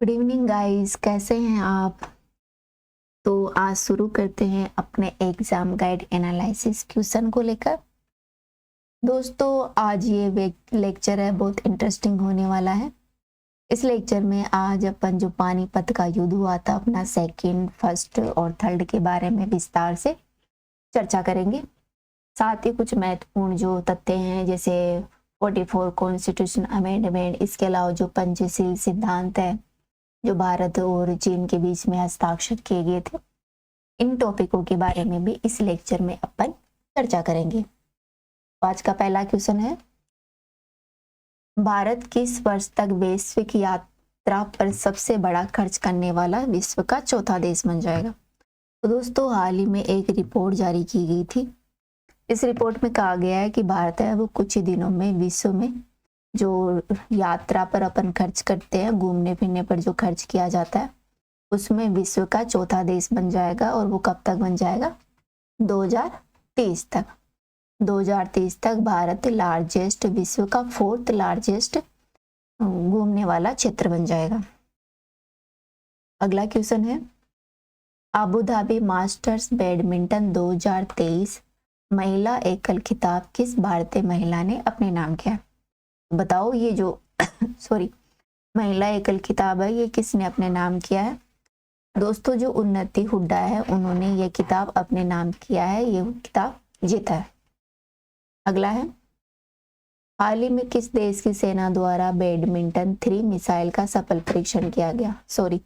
Good evening guys, कैसे हैं आप। तो आज शुरू करते हैं अपने एग्जाम गाइड एनालिसिस क्वेश्चन को लेकर। दोस्तों आज ये लेक्चर है, बहुत इंटरेस्टिंग होने वाला है। इस लेक्चर में आज अपन जो पानीपत का युद्ध हुआ था, अपना सेकंड, फर्स्ट और थर्ड के बारे में विस्तार से चर्चा करेंगे। साथ ही कुछ महत्वपूर्ण जो तथ्य हैं, जैसे 44 कॉन्स्टिट्यूशन अमेंडमेंट, इसके अलावा जो पंचशील सिद्धांत है जो भारत और चीन के बीच में हस्ताक्षर किए गए थे, इन टॉपिकों के बारे में भी इस लेक्चर में अपन चर्चा करेंगे। आज का पहला क्वेश्चन है, भारत किस वर्ष तक वैश्विक यात्रा पर सबसे बड़ा खर्च करने वाला विश्व का चौथा देश बन जाएगा। तो दोस्तों हाल ही में एक रिपोर्ट जारी की गई थी। इस रिपोर्ट में कहा गया है कि भारत है वो कुछ ही दिनों में विश्व में जो यात्रा पर अपन खर्च करते हैं, घूमने फिरने पर जो खर्च किया जाता है, उसमें विश्व का चौथा देश बन जाएगा। और वो कब तक बन जाएगा? 2030 तक। 2030 तक भारत लार्जेस्ट, विश्व का फोर्थ लार्जेस्ट घूमने वाला क्षेत्र बन जाएगा। अगला क्वेश्चन है, अबू धाबी मास्टर्स बैडमिंटन 2023 महिला एकल खिताब किस भारतीय महिला ने अपने नाम किया? बताओ ये जो सॉरी महिला एकल खिताब है, ये किसने अपने नाम किया है? दोस्तों जो उन्नति हुड्डा है, उन्होंने ये किताब अपने नाम किया है, ये किताब जीता है। अगला है, हाल ही में किस देश की सेना द्वारा बैडमिंटन 3 मिसाइल का सफल परीक्षण किया गया? सॉरी,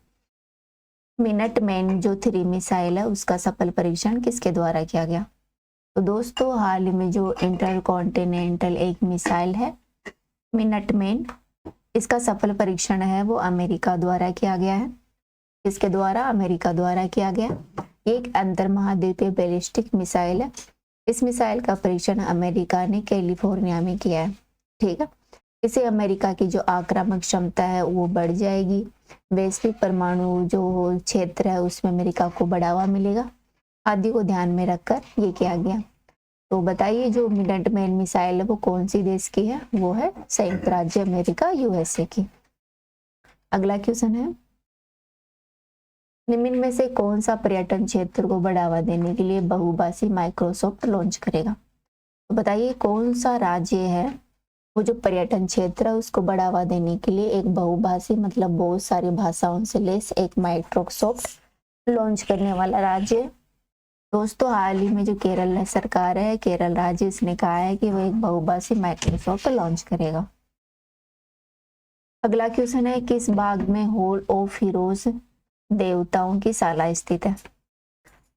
मिनटमैन जो 3 मिसाइल है उसका सफल परीक्षण किसके द्वारा किया गया? तो दोस्तों हाल ही में जो इंटरकॉन्टिनेंटल एक मिसाइल है मिनटमैन, इसका सफल परीक्षण है वो अमेरिका द्वारा किया गया है। इसके द्वारा? अमेरिका द्वारा किया गया। ये एक अंतर महाद्वीपीय बैलिस्टिक मिसाइल है। इस मिसाइल का परीक्षण अमेरिका ने कैलिफोर्निया में किया है। ठीक है, इससे अमेरिका की जो आक्रामक क्षमता है वो बढ़ जाएगी। वैश्विक परमाणु जो क्षेत्र है उसमें अमेरिका को बढ़ावा मिलेगा, आदि को ध्यान में रखकर ये किया गया। तो बताइए जो मिनटमैन मिसाइल है वो कौन सी देश की है? वो है संयुक्त राज्य अमेरिका, यूएसए की। अगला क्वेश्चन है, निम्न में से कौन सा पर्यटन क्षेत्र को बढ़ावा देने के लिए बहुभाषी माइक्रोसॉफ्ट लॉन्च करेगा? तो बताइए कौन सा राज्य है वो जो पर्यटन क्षेत्र है उसको बढ़ावा देने के लिए एक बहुभाषी, मतलब बहुत सारी भाषाओं से लेस एक माइक्रोसॉफ्ट लॉन्च करने वाला राज्य है? दोस्तों हाल ही में जो केरल सरकार है, केरल राज्य, इसने कहा है कि वो एक बहुभाषी माइक्रोसॉफ्ट लॉन्च करेगा। अगला क्वेश्चन है, किस बाग में हॉल ऑफ हीरोज देवताओं की शाला स्थित है?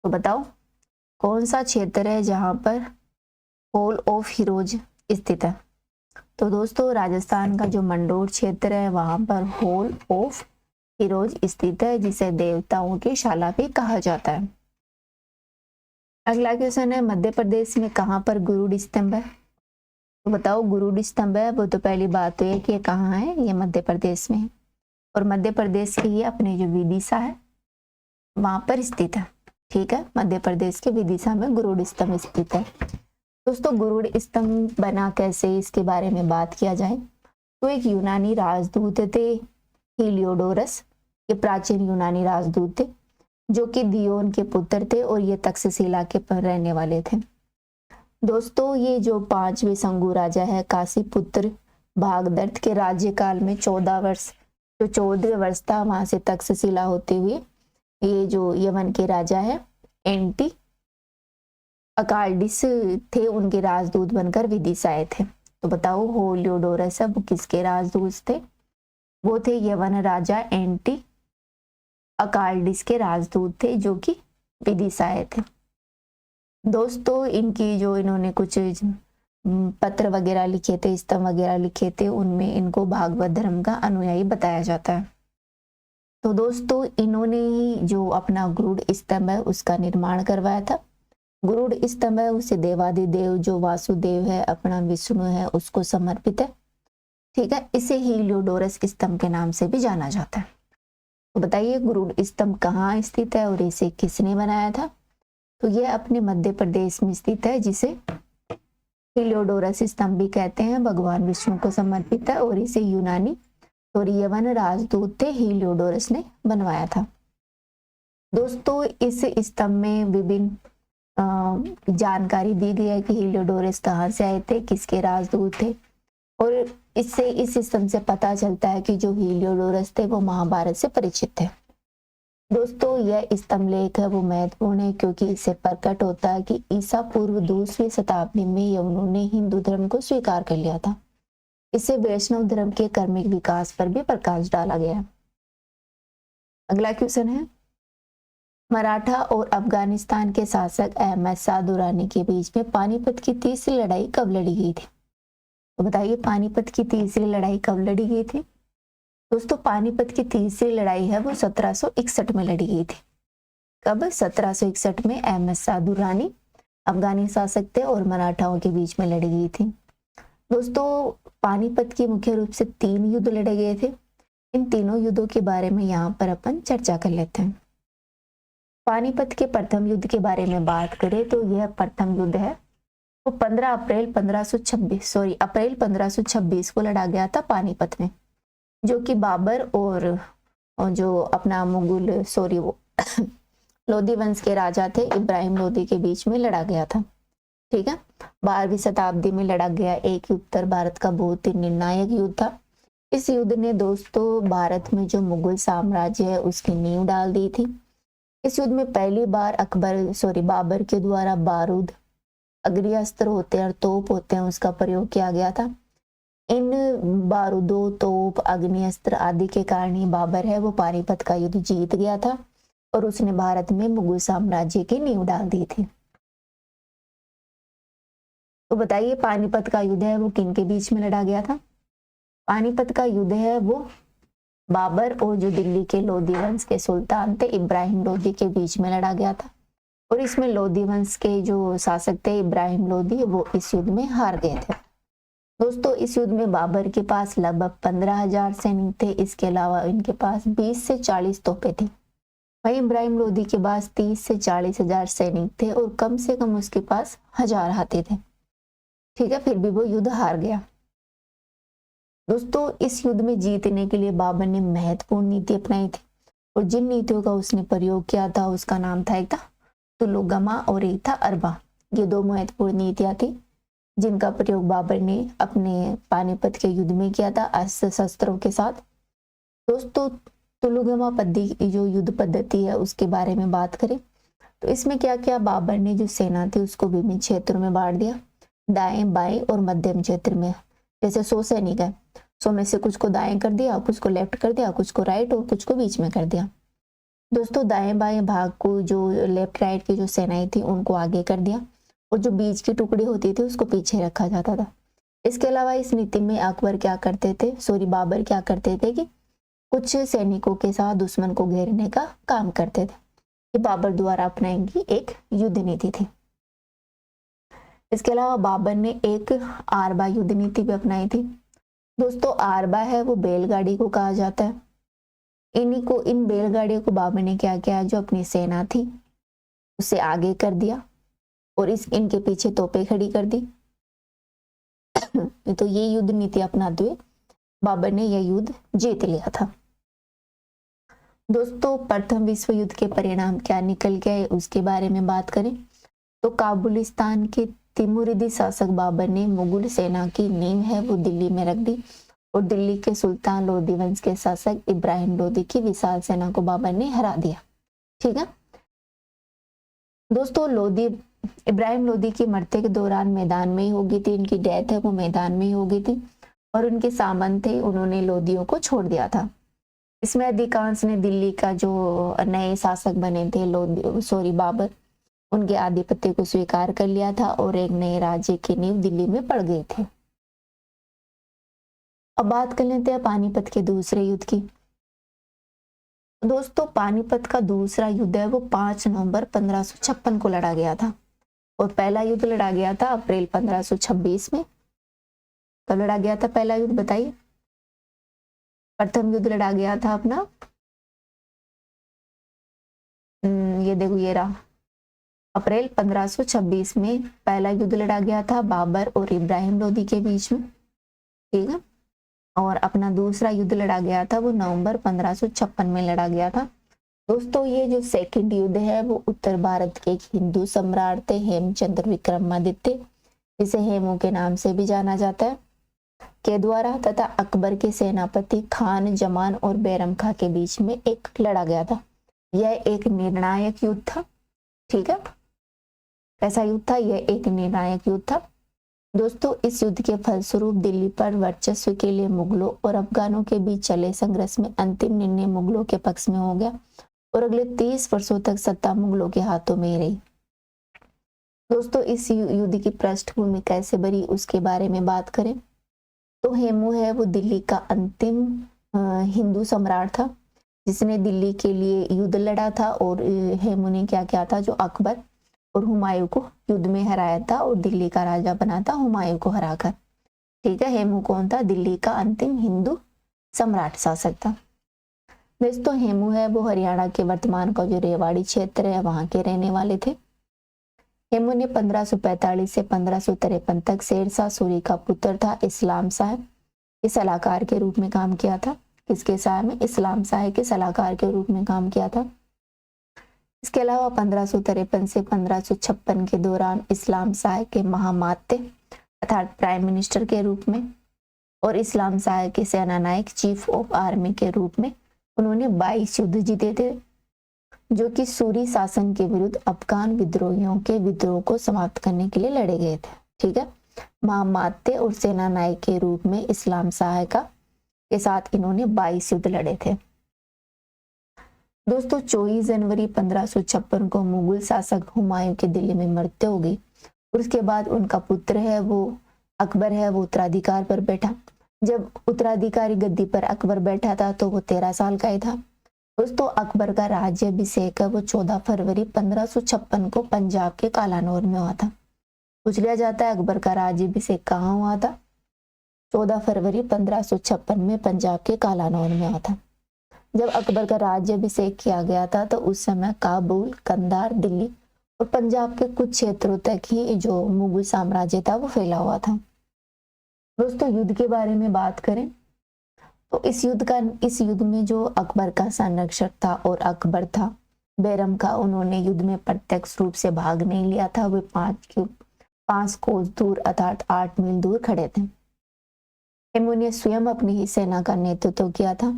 तो बताओ कौन सा क्षेत्र है जहां पर हॉल ऑफ हीरोज स्थित है? तो दोस्तों राजस्थान का जो मंडोर क्षेत्र है वहां पर हॉल ऑफ हीरोज स्थित है, जिसे देवताओं की शाला भी कहा जाता है। अगला क्वेश्चन है, मध्य प्रदेश में कहां पर गुरुड़ स्तंभ है? तो बताओ गुरुड़ स्तंभ है वो तो पहली बात तो है कि ये कहाँ है, ये मध्य प्रदेश में है। और मध्य प्रदेश के ये अपने जो विदिशा है वहां पर स्थित है। ठीक है, मध्य प्रदेश के विदिशा में गुरुड़ स्तंभ स्थित है। दोस्तों गुरुड़ स्तंभ बना कैसे, इसके बारे में बात किया जाए तो एक यूनानी राजदूत थे हीलियोडोरस, ये प्राचीन यूनानी राजदूत थे जो कि दियोन के पुत्र थे और ये तक्षशिला के पर रहने वाले थे। दोस्तों ये जो 5वें शंगु राजा है काशी पुत्र भागदत्त के राज्यकाल में 14 वर्ष, जो 14वें वर्ष था, वहां से तक्षशिला होते हुए ये जो यवन के राजा है एंटी अकाल्डिस थे, उनके राजदूत बनकर विदिशा आए थे। तो बताओ होलियोडोरस वो किसके राजदूत थे? वो थे यवन राजा एंटी अकाल्डिस के राजदूत थे जो कि विदिशा आए थे। दोस्तों इनकी जो इन्होंने कुछ पत्र वगैरह लिखे थे, स्तंभ वगैरह लिखे थे, उनमें इनको भागवत धर्म का अनुयायी बताया जाता है। तो दोस्तों इन्होंने ही जो अपना गुरुड़ स्तंभ है उसका निर्माण करवाया था। गुरुड़ स्तंभ है उसे देवादिदेव जो वासुदेव है, अपना विष्णु है, उसको समर्पित है। ठीक है, इसे हीलियोडोरस स्तंभ के नाम से भी जाना जाता है। तो बताइए गुरुड़ स्तंभ कहाँ स्थित है और इसे किसने बनाया था? तो यह अपने मध्य प्रदेश में स्थित है, जिसे हीलियोडोरस स्तंभ भी कहते हैं, भगवान विष्णु को समर्पित है और इसे यूनानी और यवन राजदूत थे हीलियोडोरस ने बनवाया था। दोस्तों इस स्तंभ में विभिन्न जानकारी दी गई है कि हीलियोडोरस कहाँ से आए थे, किसके राजदूत थे, और इससे इस स्तंभ से पता चलता है कि जो हीलियोडोरस थे वो महाभारत से परिचित थे। दोस्तों यह स्तंभ लेख है वो महत्वपूर्ण है क्योंकि इससे प्रकट होता है कि ईसा पूर्व 2वीं शताब्दी में यवनों ने हिंदू धर्म को स्वीकार कर लिया था। इससे वैष्णव धर्म के कर्मिक विकास पर भी प्रकाश डाला गया है। अगला क्वेश्चन है, मराठा और अफगानिस्तान के शासक अहमद शाह दुरानी के बीच में पानीपत की तीसरी लड़ाई कब लड़ी गई थी? तो बताइए पानीपत की तीसरी लड़ाई कब लड़ी गई थी? दोस्तों पानीपत की तीसरी लड़ाई है वो 1761 में लड़ी गई थी। कब? 1761 में अहमद शाह दुरानी अफगानी शासक थे और मराठाओं के बीच में लड़ी गई थी। दोस्तों पानीपत की मुख्य रूप से 3 युद्ध लड़े गए थे। इन तीनों युद्धों के बारे में यहाँ पर अपन चर्चा कर लेते हैं। पानीपत के प्रथम युद्ध के बारे में बात करें तो यह प्रथम युद्ध है वो अप्रैल 1526 को लड़ा गया था पानीपत में, जो कि बाबर और जो अपना लोधी वंश के राजा थे इब्राहिम लोधी के बीच में लड़ा गया था। ठीक है, 12वीं शताब्दी में लड़ा गया एक उत्तर भारत का बहुत ही निर्णायक युद्ध था। इस युद्ध ने दोस्तों भारत में जो मुगल साम्राज्य है उसकी नींव डाल दी थी। इस युद्ध में पहली बार बाबर के द्वारा बारूद, अग्निअस्त्र होते हैं और तोप होते हैं उसका प्रयोग किया गया था। इन बारूदों, तोप, अग्निअस्त्र आदि के कारण ही बाबर है वो पानीपत का युद्ध जीत गया था और उसने भारत में मुगल साम्राज्य की नींव डाल दी थी। तो बताइए पानीपत का युद्ध है वो किन के बीच में लड़ा गया था? पानीपत का युद्ध है वो बाबर और जो दिल्ली के लोधी वंश के सुल्तान थे इब्राहिम लोधी के बीच में लड़ा गया था और इसमें लोधी वंश के जो शासक थे इब्राहिम लोधी वो इस युद्ध में हार गए थे। दोस्तों इस युद्ध में बाबर के पास लगभग 15,000 सैनिक थे। इसके अलावा इनके पास 20 से 40 तोपें थी। वहीं इब्राहिम लोधी के पास 30 से 40,000 सैनिक थे और कम से कम उसके पास 1000 हाथी थे। ठीक है, फिर भी वो युद्ध हार गया। दोस्तों इस युद्ध में जीतने के लिए बाबर ने महत्वपूर्ण नीति अपनाई थी और जिन नीतियों का उसने प्रयोग किया था उसका नाम था, एक था तुलुगमा और एक था अरबा। ये 2 महत्वपूर्ण नीतियां थी जिनका प्रयोग बाबर ने अपने पानीपत के युद्ध में किया था अस्त्र शस्त्रों के साथ। दोस्तों तुलुगमा पद्धति जो युद्ध पद्धति है उसके बारे में बात करें तो इसमें क्या किया, बाबर ने जो सेना थी उसको विभिन्न क्षेत्रों में बांट दिया, दाएं बाएं और मध्यम क्षेत्र में। जैसे 100 सैनिक है, 100 में से कुछ को दाएं कर दिया, कुछ को लेफ्ट कर दिया, कुछ को राइट और कुछ को बीच में कर दिया। दोस्तों दाएं बाएं भाग को जो लेफ्ट राइट की जो सेनाएं थी उनको आगे कर दिया और जो बीच की टुकड़ी होती थी उसको पीछे रखा जाता था। इसके अलावा इस नीति में बाबर क्या करते थे कि कुछ सैनिकों के साथ दुश्मन को घेरने का काम करते थे। ये बाबर द्वारा अपनाई गई एक युद्ध नीति थी। इसके अलावा बाबर ने एक आरबा युद्ध नीति भी अपनाई थी। दोस्तों आरबा है वो बैलगाड़ी को कहा जाता है। इन बैलगाड़ियों को बाबर ने क्या किया, जो अपनी सेना थी उसे आगे कर दिया और इनके पीछे तोपें खड़ी कर दी। तो ये युद्ध नीति अपनाते हुए बाबर ने यह युद्ध जीत लिया था। दोस्तों प्रथम विश्व युद्ध के परिणाम क्या निकल गए उसके बारे में बात करें तो काबुलिस्तान के तिमुरिदी शासक बाबर ने मुगल सेना की नींव है वो दिल्ली में रख दी और दिल्ली के सुल्तान लोधी वंश के शासक इब्राहिम लोधी की विशाल सेना को बाबर ने हरा दिया। ठीक है दोस्तों, इब्राहिम लोधी की मरते के दौरान मैदान में ही हो गई थी, इनकी डेथ है वो मैदान में ही हो गई थी और उनके सामंत थे उन्होंने लोधियों को छोड़ दिया था। इसमें अधिकांश ने दिल्ली का जो नए शासक बने थे बाबर, उनके आधिपत्य को स्वीकार कर लिया था और एक नए राज्य की नींव दिल्ली में पड़ गई थी। अब बात कर लेते हैं पानीपत के दूसरे युद्ध की। दोस्तों पानीपत का दूसरा युद्ध है वो 5 नवंबर 1556 को लड़ा गया था और पहला युद्ध लड़ा गया था अप्रैल 1526 में। कब लड़ा गया था पहला युद्ध बताइए? प्रथम युद्ध लड़ा गया था अपना ये देखो ये रहा, अप्रैल 1526 में पहला युद्ध लड़ा गया था बाबर और इब्राहिम लोधी के बीच में। ठीक है, और अपना दूसरा युद्ध लड़ा गया था वो नवंबर 1556 में लड़ा गया था। दोस्तों ये जो सेकंड युद्ध है वो उत्तर भारत के एक हिंदू सम्राट थे हेमचंद्र विक्रमादित्य, जिसे हेमू के नाम से भी जाना जाता है, के द्वारा तथा अकबर के सेनापति खान जमान और बैरम खां के बीच में एक लड़ा गया था। यह एक निर्णायक युद्ध था। ठीक है, कैसा युद्ध था? यह एक निर्णायक युद्ध था। दोस्तों इस युद्ध के फलस्वरूप दिल्ली पर वर्चस्व के लिए मुगलों और अफगानों के बीच चले संघर्ष में अंतिम निर्णय मुगलों के पक्ष में हो गया और अगले 30 वर्षों तक सत्ता मुगलों के हाथों में ही रही। दोस्तों इस युद्ध की पृष्ठभूमि कैसे बनी उसके बारे में बात करें तो हेमू है वो दिल्ली का अंतिम हिंदू सम्राट था जिसने दिल्ली के लिए युद्ध लड़ा था। और हेमू ने क्या किया था, जो अकबर और हुमायूं को युद्ध में हराया था और दिल्ली का राजा बना था हुमायूं को हराकर। ठीक है, हेमू कौन था? दिल्ली का अंतिम हिंदू सम्राट शासक था। दोस्तों हेमू है वो हरियाणा के वर्तमान का जो रेवाड़ी क्षेत्र है वहां के रहने वाले थे। हेमू ने 1545 से 1553 तक शेरशाह सूरी का पुत्र था इस्लाम शाह के सलाहकार के रूप में काम किया था। किसके साय में? इस्लाम शाह के सलाहकार के रूप में काम किया था। इसके अलावा 1553 से 1556 के दौरान इस्लाम शाह के महामात्य अर्थात प्राइम मिनिस्टर के रूप में और इस्लाम शाह के सेना नायक चीफ ऑफ आर्मी के रूप में उन्होंने 22 युद्ध जीते थे, जो कि सूरी शासन के विरुद्ध अफगान विद्रोहियों के विद्रोह को समाप्त करने के लिए लड़े गए थे। ठीक है, महामात्य और सेना नायक के रूप में इस्लाम शाह का के साथ इन्होंने 22 युद्ध लड़े थे। दोस्तों 24 जनवरी 1556 को मुगल शासक हुमायूं के दिल्ली में मृत्यु हो गई और उसके बाद उनका पुत्र है वो अकबर है वो उत्तराधिकार पर बैठा। जब उत्तराधिकारी गद्दी पर अकबर बैठा था तो वो 13 साल का ही था। दोस्तों अकबर का राज्याभिषेक है वो 14 फरवरी 1556 को पंजाब के कालानौर में हुआ था। पूछ लिया जाता है अकबर का राज्याभिषेक कहाँ हुआ था? 14 फरवरी 1556 में पंजाब के कालानौर में हुआ था। जब अकबर का राज्याभिषेक किया गया था तो उस समय काबुल, कंधार, दिल्ली और पंजाब के कुछ क्षेत्रों तक ही जो मुगल साम्राज्य था वो फैला हुआ था। दोस्तों युद्ध के बारे में बात करें तो इस युद्ध में जो अकबर का संरक्षक था और अकबर था बैरम खां, उन्होंने युद्ध में प्रत्यक्ष रूप से भाग नहीं लिया था। वे 5 कोस दूर अर्थात 8 मील दूर खड़े थे। हेमू ने स्वयं अपनी ही सेना का नेतृत्व किया था।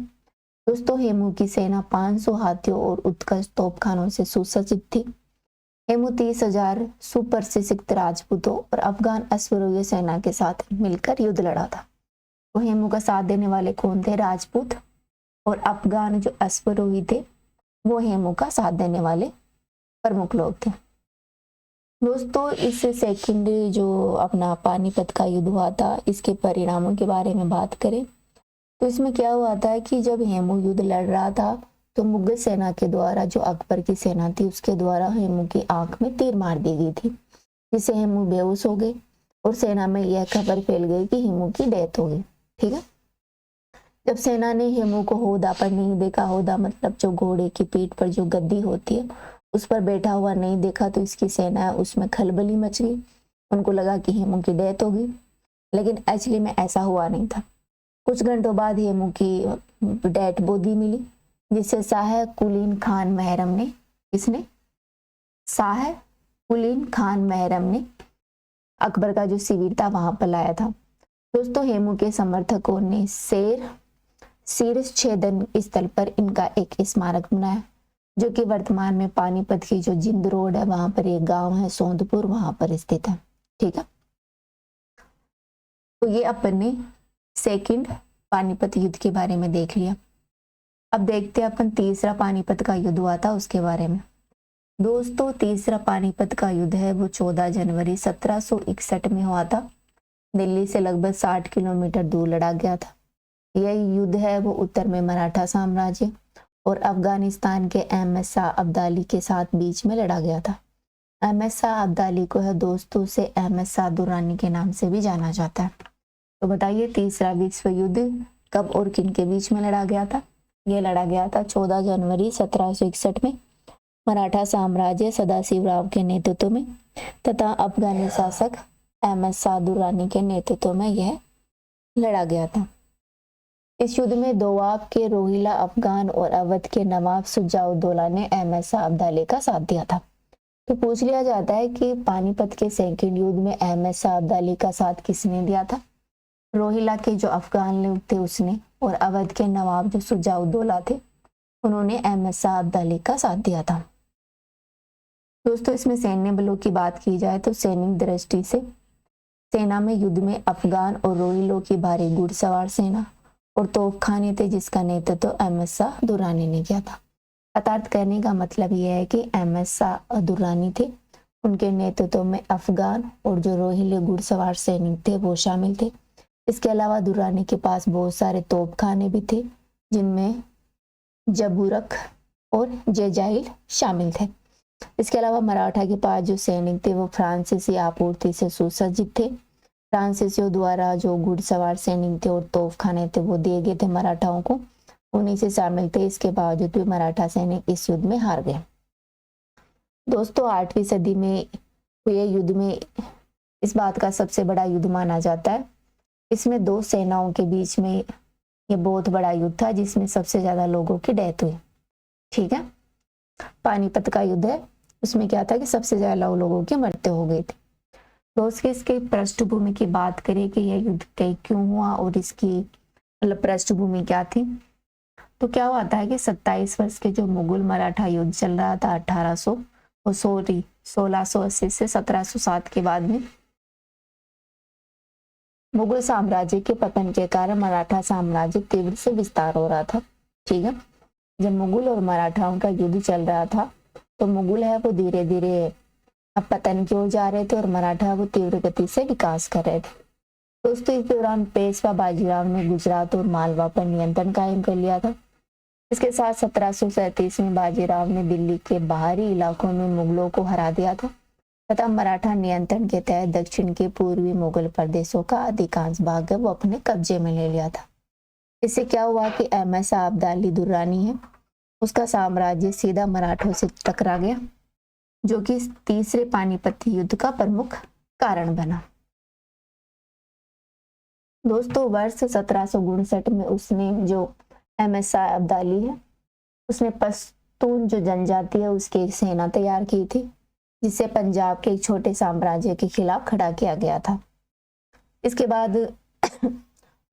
दोस्तों हेमू की सेना 500 हाथियों और उत्कृष्ट तोपखानों से सुसज्जित थी। हेमू 30,000 सुप्रशिक्षित राजपूतों और अफगान अश्वारोही सेना के साथ मिलकर युद्ध लड़ा था। तो हेमू का साथ देने वाले कौन थे? राजपूत और अफगान जो अश्वारोही थे वो हेमू का साथ देने वाले प्रमुख लोग थे। दोस्तों इस सेकंड जो अपना पानीपत का युद्ध हुआ था इसके परिणामों के बारे में बात करें तो इसमें क्या हुआ था कि जब हेमू युद्ध लड़ रहा था तो मुगल सेना के द्वारा जो अकबर की सेना थी उसके द्वारा हेमू की आंख में तीर मार दी गई थी, जिससे हेमू बेहोश हो गए और सेना में यह खबर फैल गई कि हेमू की डेथ हो गई। ठीक है, जब सेना ने हेमू को होदा पर नहीं देखा, होदा मतलब जो घोड़े की पीठ पर जो गद्दी होती है उस पर बैठा हुआ नहीं देखा, तो इसकी सेना उसमें खलबली मच गई। उनको लगा कि हेमू की डेथ हो गई, लेकिन एक्चुअली में ऐसा हुआ नहीं था। कुछ घंटों बाद हेमू की डेड बॉडी मिली, जिसे शाह कुलीन खान महरम ने शाह कुलीन खान महरम ने अकबर का जो शिविर था वहां पर लाया था। दोस्तों हेमू के समर्थकों ने शीर्ष छेदन स्थल पर इनका एक स्मारक बनाया, जो कि वर्तमान में पानीपत की जो जिंद रोड है वहां पर एक गांव है सोंदपुर, वहां पर स्थित है। ठीक है, तो ये अपन ने सेकंड पानीपत युद्ध के बारे में देख लिया। अब देखते हैं अपन तीसरा पानीपत का युद्ध हुआ था उसके बारे में। दोस्तों तीसरा पानीपत का युद्ध है वो 14 जनवरी 1761 में हुआ था। दिल्ली से लगभग 60 किलोमीटर दूर लड़ा गया था। यह युद्ध है वो उत्तर में मराठा साम्राज्य और अफगानिस्तान के अहमद शाह अब्दाली के साथ बीच में लड़ा गया था। अहमद शाह अब्दाली को है दोस्तों से अहमद शाह दुर्रानी के नाम से भी जाना जाता है। तो बताइए तीसरा विश्व युद्ध कब और किन के बीच में लड़ा गया था? यह लड़ा गया था 14 जनवरी 1761 में मराठा साम्राज्य सदाशिवराव के नेतृत्व में तथा अफगानी शासक अहमद शाह दुर्रानी के नेतृत्व में यह लड़ा गया था। इस युद्ध में दोवाब के रोहिला अफगान और अवध के नवाब सुजाउद्दौला ने अहमद शाह अब्दाली का साथ दिया था। तो पूछ लिया जाता है कि पानीपत के सेकंड युद्ध में अहमद शाह अब्दाली का साथ किसने दिया था। रोहिला के जो अफगान लोग थे उसने, और अवध के नवाब जो सुजाउद्दौला थे उन्होंने अहमद शाह अब्दाली का साथ दिया था। दोस्तों इसमें सैन्य बलों की बात की जाए तो सैनिक दृष्टि से सेना में युद्ध में अफगान और रोहिलों की भारी घुड़सवार सेना और तोपखाने थे जिसका नेतृत्व अहमद शाह दुर्रानी ने किया था। अर्थात कहने का मतलब यह है कि अहमद शाह दुर्रानी थे, उनके नेतृत्व में अफगान और जो रोहिले घुड़सवार सैनिक थे वो शामिल थे। इसके अलावा दुर्रानी के पास बहुत सारे तोपखाने भी थे जिनमें जबूरक और जेजाइल शामिल थे। इसके अलावा मराठा के पास जो सैनिक थे वो फ्रांसीसी आपूर्ति से सुसज्जित थे। फ्रांसीसियों द्वारा जो घुड़सवार सैनिक थे और तोपखाने थे वो दिए गए थे मराठाओं को, उन्हीं से शामिल थे। इसके बावजूद भी मराठा सैनिक इस युद्ध में हार गए। दोस्तों 8वीं सदी में हुए युद्ध में इस बात का सबसे बड़ा युद्ध माना जाता है। इसमें दो सेनाओं के बीच में ये बहुत बड़ा युद्ध था जिसमें सबसे ज्यादा लोगों की डेथ हुई। ठीक है, पानीपत का युद्ध है, उसमें क्या था कि सबसे ज्यादा लोगों की मृत्यु हो गई थी। दोस्तों इसके पृष्ठभूमि की बात करें कि यह युद्ध क्यों हुआ और इसकी मतलब पृष्ठभूमि क्या थी, तो क्या हुआ था कि 27 वर्ष के जो मुगल मराठा युद्ध चल रहा था 1680 से 1707 के बाद में मुगल साम्राज्य के पतन के कारण मराठा साम्राज्य तीव्र से विस्तार हो रहा था। ठीक है, जब मुगल और मराठाओं का युद्ध चल रहा था तो मुगल है वो धीरे धीरे अब पतन की ओर जा रहे थे और मराठा वो तीव्र गति से विकास कर रहे थे। दोस्तों इस दौरान पेशवा बाजीराव ने गुजरात और मालवा पर नियंत्रण कायम कर लिया था। इसके साथ 1737 में बाजीराव ने दिल्ली के बाहरी इलाकों में मुगलों को हरा दिया था तथा मराठा नियंत्रण के तहत दक्षिण के पूर्वी मुगल प्रदेशों का अधिकांश भाग वो अपने कब्जे में ले लिया था। इससे क्या हुआ कि अहमद शाह अब्दाली दुर्रानी है उसका साम्राज्य सीधा मराठों से टकरा गया, जो कि तीसरे पानीपत युद्ध का प्रमुख कारण बना। दोस्तों वर्ष 1759 में उसने जो अहमद शाह अब्दाली है उसने पश्तून जो जनजाति है उसकी एक सेना तैयार की थी जिसे पंजाब के एक छोटे साम्राज्य के खिलाफ खड़ा किया गया था। इसके बाद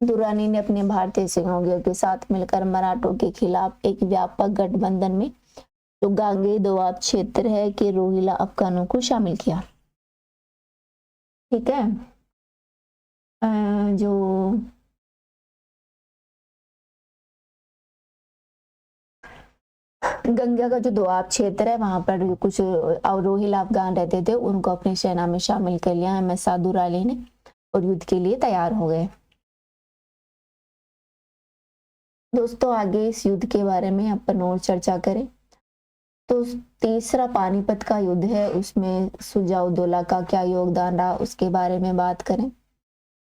दुर्रानी ने अपने भारतीय सहयोगियों के साथ मिलकर मराठों के खिलाफ एक व्यापक गठबंधन में जो गांगेय दोआब क्षेत्र है कि रोहिला अफगानों को शामिल किया। ठीक है, जो गंगा का जो दोआब क्षेत्र है वहां पर कुछ रोहिला अफगान रहते थे, उनको अपनी सेना में शामिल कर लिया अहमद शाह दुर्रानी ने और युद्ध के लिए तैयार हो गए। दोस्तों आगे इस युद्ध के बारे में अपन और चर्चा करें तो तीसरा पानीपत का युद्ध है, उसमें सुजाउद्दौला का क्या योगदान रहा उसके बारे में बात करें।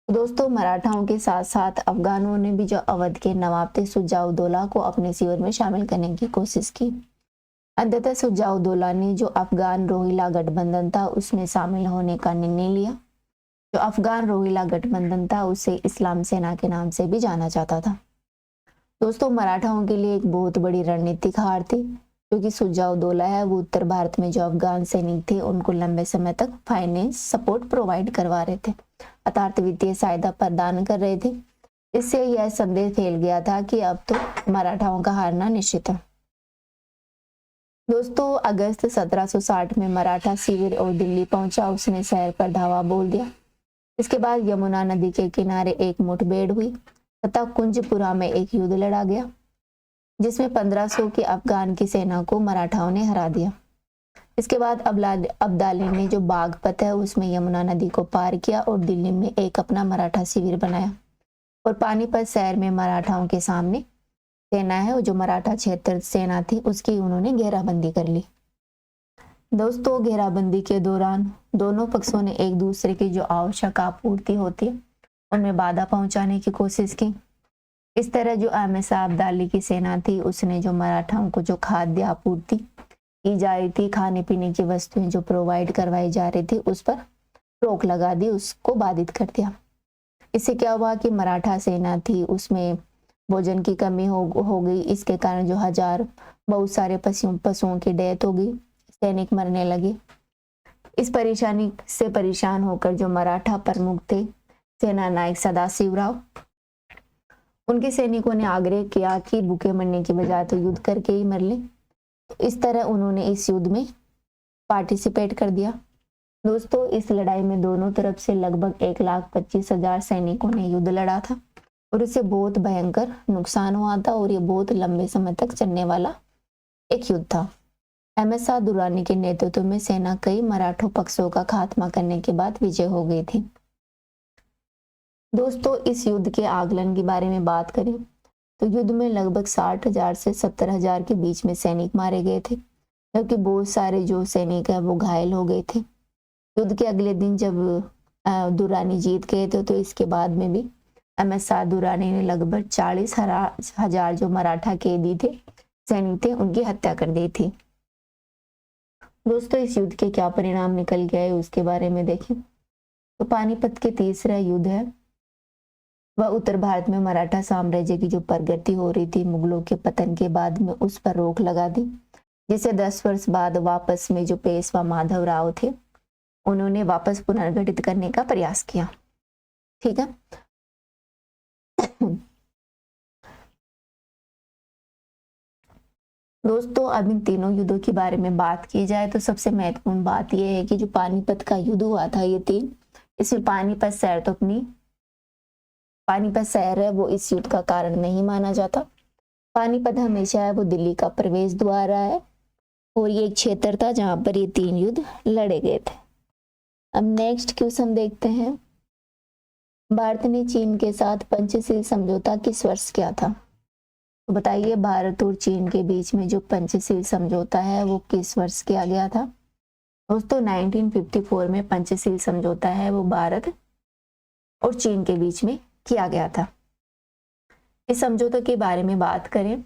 दोस्तों मराठाओं के साथ साथ अफगानों ने भी जो अवध के नवाब थे सुजाउद्दौला को अपने शिविर में शामिल करने की कोशिश की। अंततः सुजाउद्दौला ने जो अफगान रोहिला गठबंधन था उसमें शामिल होने का निर्णय लिया। जो अफगान रोहिला गठबंधन था उसे इस्लाम सेना के नाम से भी जाना जाता था। दोस्तों मराठाओं के लिए एक बहुत बड़ी रणनीतिक हार थी क्योंकि सुजाउद्दौला है वो उत्तर भारत में जो अफगान सैनिक थे उनको लंबे समय तक फाइनेंस सपोर्ट प्रोवाइड करवा रहे थे, अर्थात वित्तीय सहायता प्रदान कर रहे थे। इससे यह संदेश फैल गया था कि अब तो मराठाओं का हारना निश्चित है। दोस्तों अगस्त 1760 में मराठा शिविर और दिल्ली पहुंचा, उसने शहर पर धावा बोल दिया। इसके बाद यमुना नदी के किनारे एक मुठभेड़ हुई तथा कुंजपुरा में एक युद्ध लड़ा गया जिसमें 1500 की अफगान की सेना को मराठाओं ने हरा दिया। इसके बाद अब्दाली ने जो बागपत है उसमें यमुना नदी को पार किया और दिल्ली में एक अपना मराठा शिविर बनाया और पानीपत शहर में मराठाओं के सामने सेना है जो मराठा क्षेत्र सेना थी उसकी उन्होंने घेराबंदी कर ली। दोस्तों घेराबंदी के दौरान दोनों पक्षों ने एक दूसरे की जो आवश्यक आपूर्ति होती है उनमें बाधा पहुंचाने की कोशिश की। इस तरह जो अहमद शाह अब्दाली की सेना थी उसने जो मराठाओं को जो खाद्य आपूर्ति की जा रही थी, खाने पीने की वस्तुएं जो प्रोवाइड करवाई जा रही थी उस पर रोक लगा दी, उसको बाधित कर दिया। इससे क्या हुआ कि मराठा सेना थी उसमें भोजन की कमी हो गई। इसके कारण जो बहुत सारे पशुओं की डेथ हो गई, सैनिक मरने लगे। इस परेशानी से परेशान होकर जो मराठा प्रमुख थे सेना नायक सदाशिवराव, उनके सैनिकों ने आग्रह किया कि भूखे मरने की बजाय तो युद्ध करके ही मर ले। तो इस तरह उन्होंने इस युद्ध में पार्टिसिपेट कर दिया। दोस्तों, इस लड़ाई में दोनों तरफ से लगभग 1,25,000 सैनिकों ने युद्ध लड़ा था और इससे बहुत भयंकर नुकसान हुआ था और ये बहुत लंबे समय तक चलने वाला एक युद्ध था। एमएसआर दुर्रानी के नेतृत्व में सेना कई मराठा पक्षों का खात्मा करने के बाद विजय हो गई थी। दोस्तों, इस युद्ध के आकलन के बारे में बात करें तो युद्ध में लगभग 60,000 से 70,000 के बीच में सैनिक मारे गए थे, जबकि बहुत सारे जो सैनिक है वो घायल हो गए थे। युद्ध के अगले दिन जब दुर्रानी जीत गए थे तो इसके बाद में भी एमएसआर दुर्रानी ने लगभग 40,000 जो मराठा कैदी थे, सैनिक थे, उनकी हत्या कर दी थी। दोस्तों, इस युद्ध के क्या परिणाम निकल गए उसके बारे में देखें तो पानीपत के तीसरा युद्ध है वह उत्तर भारत में मराठा साम्राज्य की जो प्रगति हो रही थी मुगलों के पतन के बाद में उस पर रोक लगा दी, जिसे 10 वर्ष बाद वापस में जो पेशवा माधव राव थे उन्होंने वापस पुनर्गठित करने का प्रयास किया। ठीक है। दोस्तों, अब इन तीनों युद्धों के बारे में बात की जाए तो सबसे महत्वपूर्ण बात यह है कि जो पानीपत का युद्ध हुआ था ये 3, इसमें पानीपत शहर है वो इस युद्ध का कारण नहीं माना जाता। पानीपत हमेशा है वो दिल्ली का प्रवेश द्वार रहा है और ये एक क्षेत्र था जहां पर ये 3 युद्ध लड़े गए थे। अब नेक्स्ट क्वेश्चन देखते हैं, भारत ने चीन के साथ पंचशील समझौता किस वर्ष किया था? तो बताइए, भारत और चीन के बीच में जो पंचशील समझौता है वो किस वर्ष किया गया था? दोस्तों, 1954 में पंचशील समझौता है वो भारत और चीन के बीच में किया गया था। इस समझौते के बारे में बात करें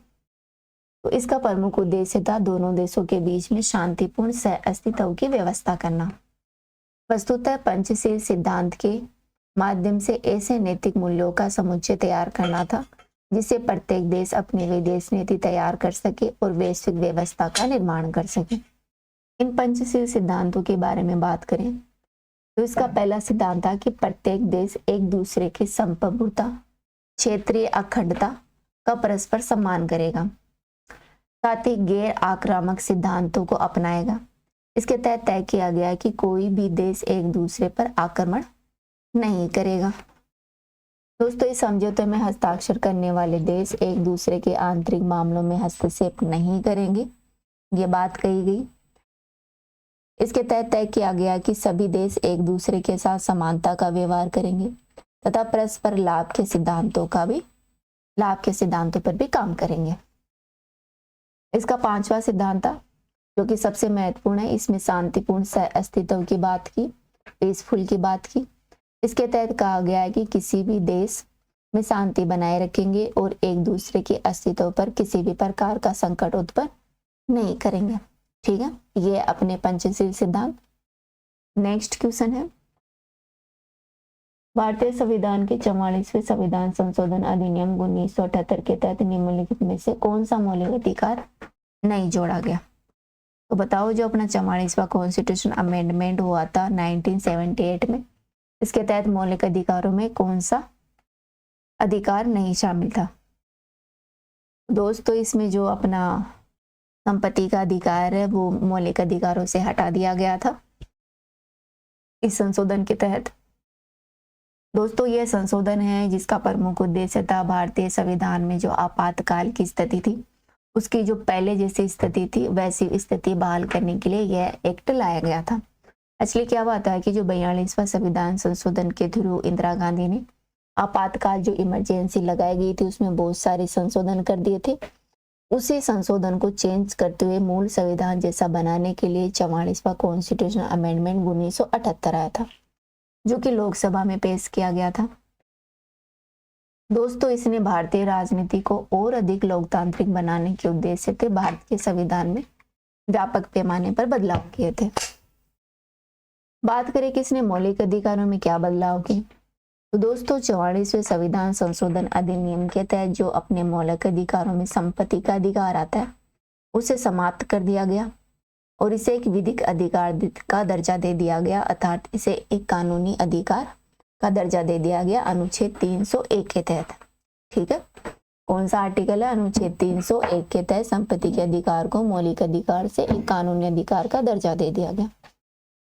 तो इसका प्रमुख उद्देश्य था दोनों देशों के बीच में शांतिपूर्ण सह अस्तित्व की व्यवस्था करना। वस्तुतः पंचशील सिद्धांत के माध्यम से ऐसे नैतिक मूल्यों का समुच्चय तैयार करना था जिससे प्रत्येक देश अपनी विदेश नीति तैयार कर सके और वैश्विक व्यवस्था का निर्माण कर सके। इन पंचशील सिद्धांतों के बारे में बात करें तो इसका पहला सिद्धांत था कि प्रत्येक देश एक दूसरे की संप्रभुता, क्षेत्रीय अखंडता का परस्पर सम्मान करेगा, साथ ही गैर आक्रामक सिद्धांतों को अपनाएगा। इसके तहत तय किया गया कि कोई भी देश एक दूसरे पर आक्रमण नहीं करेगा। दोस्तों, इस समझौते में हस्ताक्षर करने वाले देश एक दूसरे के आंतरिक मामलों में हस्तक्षेप नहीं करेंगे, ये बात कही गई। इसके तहत तय किया गया कि सभी देश एक दूसरे के साथ समानता का व्यवहार करेंगे तथा परस्पर लाभ के सिद्धांतों पर भी काम करेंगे। इसका 5वां सिद्धांत था जो कि सबसे महत्वपूर्ण है, इसमें शांतिपूर्ण सह अस्तित्व की बात की, पीसफुल की बात की। इसके तहत कहा गया है कि किसी भी देश में शांति बनाए रखेंगे और एक दूसरे के अस्तित्व पर किसी भी प्रकार का संकट उत्पन्न नहीं करेंगे। ठीक है, ये अपने पंचशील सिद्धांत। नेक्स्ट क्वेश्चन है, भारतीय संविधान के 44वें संविधान संशोधन अधिनियम 1978 के तहत निम्नलिखित में से कौन सा मौलिक अधिकार नहीं जोड़ा गया? तो बताओ, जो अपना 44वां कॉन्स्टिट्यूशन अमेंडमेंट हुआ था 1978 में, इसके तहत मौलिक अधिकारों में कौन सा अधिकार नहीं शामिल था? दोस्तों, इसमें जो अपना संपत्ति का अधिकार है वो मौलिक अधिकारों से हटा दिया गया था इस संशोधन के तहत। दोस्तों, यह संशोधन है जिसका प्रमुख उद्देश्य था भारतीय संविधान में जो आपातकाल की स्थिति थी उसकी जो पहले जैसी स्थिति थी वैसी स्थिति बहाल करने के लिए यह एक्ट लाया गया था। एक्चुअली क्या बात है कि जो 42वां संविधान संशोधन के थ्रू इंदिरा गांधी ने आपातकाल जो इमरजेंसी लगाई गई थी उसमें बहुत सारे संशोधन कर दिए थे। उसी संशोधन को चेंज करते हुए मूल संविधान जैसा बनाने के लिए 44वां कॉन्स्टिट्यूशन अमेंडमेंट 1978 आया था जो कि लोकसभा में पेश किया गया था। दोस्तों, इसने भारतीय राजनीति को और अधिक लोकतांत्रिक बनाने के उद्देश्य से भारत के संविधान में व्यापक पैमाने पर बदलाव किए थे। बात करें कि इसने मौलिक अधिकारों में क्या बदलाव किए तो दोस्तों 44वें संविधान संशोधन अधिनियम के तहत जो अपने मौलिक अधिकारों में संपत्ति का अधिकार आता है उसे समाप्त कर दिया गया और इसे एक विधिक अधिकार का दर्जा दे दिया गया, अर्थात इसे एक कानूनी अधिकार का दर्जा दे दिया गया अनुच्छेद 301 के तहत। ठीक है, कौन सा आर्टिकल है? अनुच्छेद 301 के तहत संपत्ति के अधिकार को मौलिक अधिकार से एक कानूनी अधिकार का दर्जा दे दिया गया।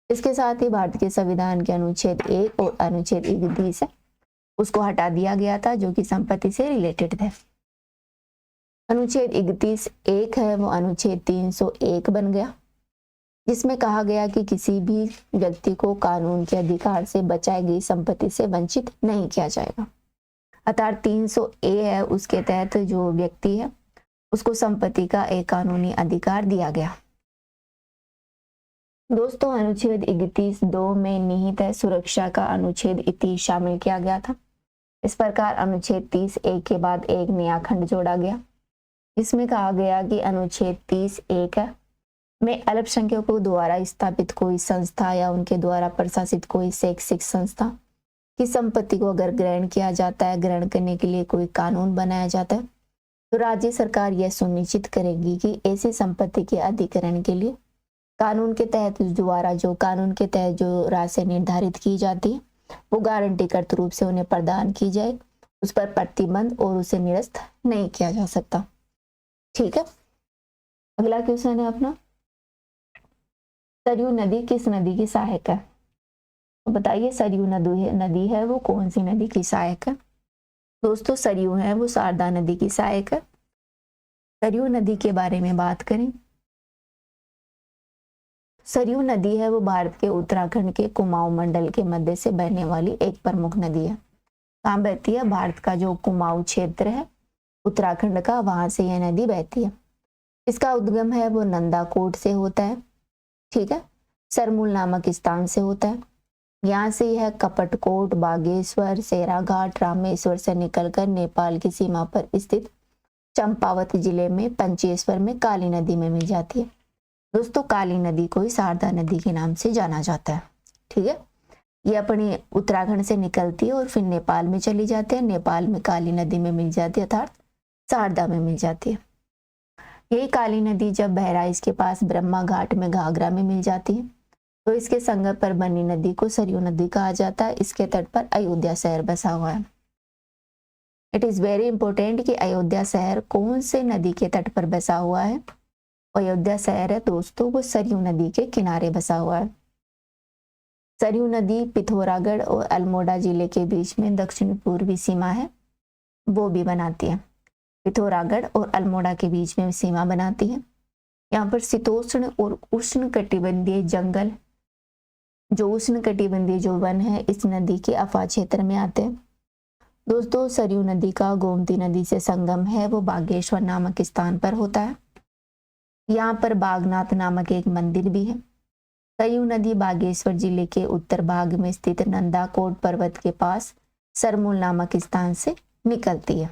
इसके साथ ही भारत के संविधान के अनुच्छेद 1 और अनुच्छेद 31 है उसको हटा दिया गया था, जो कि संपत्ति से रिलेटेड थे। अनुच्छेद 31(1) है वो अनुच्छेद 301 बन गया, जिसमें कहा गया कि किसी भी व्यक्ति को कानून के अधिकार से बचाई गई संपत्ति से वंचित नहीं किया जाएगा। अर्थात 300A है, उसके तहत जो व्यक्ति है उसको संपत्ति का एक कानूनी अधिकार दिया गया। दोस्तों अनुच्छेद 31(2) में निहित है सुरक्षा का अनुच्छेद 30 शामिल किया गया था। इस प्रकार अनुच्छेद 30(1) के बाद एक नया खंड जोड़ा गया, इसमें कहा गया कि अनुच्छेद 30(1) में अल्पसंख्यकों द्वारा स्थापित कोई संस्था या उनके द्वारा प्रशासित कोई शैक्षिक संस्था की संपत्ति को अगर ग्रहण किया जाता है, ग्रहण करने के लिए कोई कानून बनाया जाता है, तो राज्य सरकार यह सुनिश्चित करेगी कि ऐसी संपत्ति के अधिग्रहण के लिए कानून के तहत जो राशि निर्धारित की जाती है वो गारंटीकृत रूप से उन्हें प्रदान की जाए, उस पर प्रतिबंध और उसे निरस्त नहीं किया जा सकता। ठीक है, अगला क्वेश्चन है अपना, सरयू नदी किस नदी की सहायक है? तो बताइए सरयू नदी है वो कौन सी नदी की सहायक है? दोस्तों सरयू है वो शारदा नदी की सहायक है। सरयू नदी के बारे में बात करें, सरयू नदी है वो भारत के उत्तराखंड के कुमाऊं मंडल के मध्य से बहने वाली एक प्रमुख नदी है। कहाँ बहती है? भारत का जो कुमाऊं क्षेत्र है उत्तराखंड का, वहां से यह नदी बहती है। इसका उद्गम है वो नंदाकोट से होता है। ठीक है, सरमूल नामक स्थान से होता है। यहाँ से यह कपटकोट, बागेश्वर, सेराघाट, रामेश्वर से निकलकर नेपाल की सीमा पर स्थित चंपावत जिले में पंचेश्वर में काली नदी में मिल जाती है। दोस्तों काली नदी को ही शारदा नदी के नाम से जाना जाता है। ठीक है, ये अपने उत्तराखंड से निकलती है और फिर नेपाल में चली जाती है, नेपाल में काली नदी में मिल जाती है, अर्थात शारदा में मिल जाती है। यही काली नदी जब बहराइच के पास ब्रह्मा घाट में घाघरा में मिल जाती है तो इसके संगम पर बनी नदी को सरयू नदी कहा जाता है। इसके तट पर अयोध्या शहर बसा हुआ है। इट इज वेरी इंपॉर्टेंट कि अयोध्या शहर कौन से नदी के तट पर बसा हुआ है। अयोध्या शहर है दोस्तों वो सरयू नदी के किनारे बसा हुआ है। सरयू नदी पिथौरागढ़ और अल्मोड़ा जिले के बीच में दक्षिण पूर्वी सीमा है वो भी बनाती है। पिथौरागढ़ और अल्मोड़ा के बीच में सीमा बनाती है। यहाँ पर शीतोष्ण और उष्ण कटिबंधीय जंगल, जो उष्ण कटिबंधीय जो वन है इस नदी के अफाह क्षेत्र में आते हैं। दोस्तों सरयू नदी का गोमती नदी से संगम है वो बागेश्वर नामक स्थान पर होता है। यहाँ पर बागनाथ नामक एक मंदिर भी है। सरयू नदी बागेश्वर जिले के उत्तर भाग में स्थित नंदाकोट पर्वत के पास सरमूल नामक स्थान से निकलती है।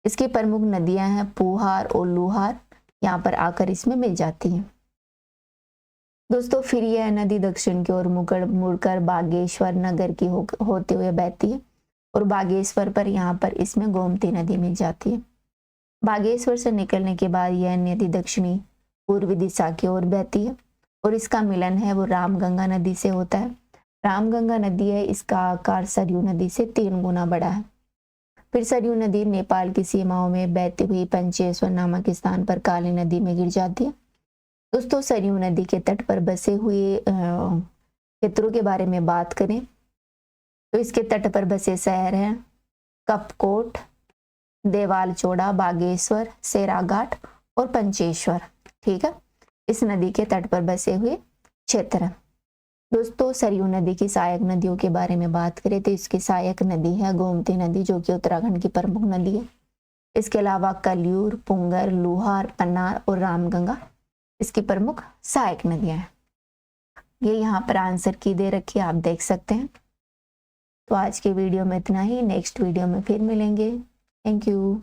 इसकी प्रमुख नदियां हैं पूहार और लूहार, यहाँ पर आकर इसमें मिल जाती हैं। दोस्तों फिर यह नदी दक्षिण की ओर मुड़कर बागेश्वर नगर की होते हुए बहती है और बागेश्वर पर यहाँ पर इसमें गोमती नदी मिल जाती है। बागेश्वर से निकलने के बाद यह नदी दक्षिणी पूर्वी दिशा की ओर बहती है और इसका मिलन है वो रामगंगा नदी से होता है। रामगंगा नदी है, इसका आकार सरयू नदी से 3 गुना बड़ा है। फिर सरयू नदी नेपाल की सीमाओं में बहती हुई पंचेश्वर नामक स्थान पर काली नदी में गिर जाती है। दोस्तों सरयू नदी के तट पर बसे हुए क्षेत्रों के बारे में बात करें तो इसके तट पर बसे शहर हैं कपकोट, देवाल चोड़ा, बागेश्वर, सेराघाट और पंचेश्वर। ठीक है, इस नदी के तट पर बसे हुए क्षेत्र हैं। दोस्तों सरयू नदी की सहायक नदियों के बारे में बात करें तो इसकी सहायक नदी है गोमती नदी, जो कि उत्तराखंड की प्रमुख नदी है। इसके अलावा कलियूर, पुंगर, लूहार, पन्नार और रामगंगा इसकी प्रमुख सहायक नदियां हैं। ये यहाँ पर आंसर की दे रखी है, आप देख सकते हैं। तो आज के वीडियो में इतना ही, नेक्स्ट वीडियो में फिर मिलेंगे। Thank you.